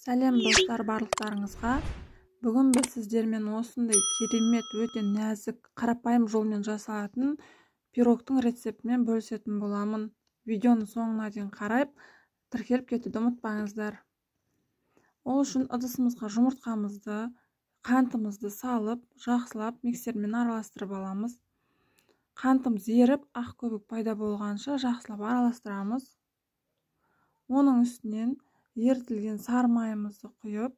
Сәлем достар барлықтарыңызға. Бүгін біз сіздермен осындай керемет, өте нәзік, қарапайым жолмен жасалатын пирогтың рецептімен бөлісетін боламын. Видеоны соңына дейін қарап, тіркеліп кетуді ұмытпаңыздар. Ол үшін ыдысымызға жұмыртқамызды, қантымызды салып, жақсылап миксермен араластырып аламыз. Қантымыз еріп, ақ көбік пайда болғанша жақсылап араластырамыз. Оның үстінен ертілген сары майымызды құйып,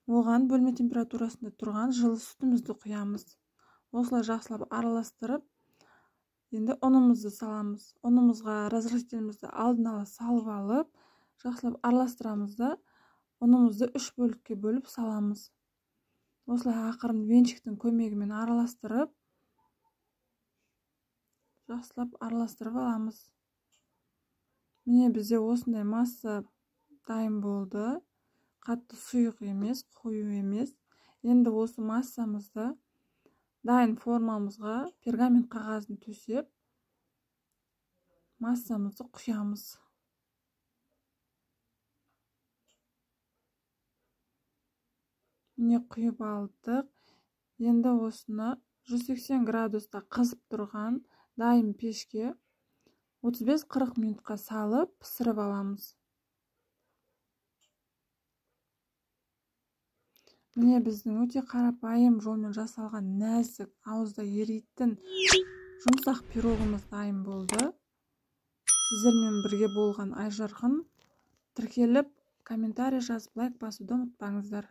оған бөлме температурасында тұрған жылы сүтімізді құямыз. Осылай жақсылап араластырып, енді ұнымызды саламыз. Ұнымызға разрыхлителімізді алдын ала салып алып, жақсылап араластырамыз да, ұнымызды 3 бөлікке бөліп саламыз. Осылай ақырын венчиктің көмегімен араластырып, жақсылап араластырып аламыз. Міне бізде осындай масса дайын болды. Қатты сұйық емес, қою емес. Енді осы массамызды дайын формамызға пергамент қағазын төсеп, массамызды құямыз. Міне құйып алдық. Енді осыны 180 градуста қызып тұрған дайын пешке 35-40 минутқа салып пісіріп аламыз. Міне біздің өте қарапайым жолмен жасалған нәзік, ауызда еритін жұмсақ пирогымыз дайын болды. Сіздермен бірге болған Айжарқын. Тіркеліп, комментарий жазып, лайк басуды ұмытпаңыздар.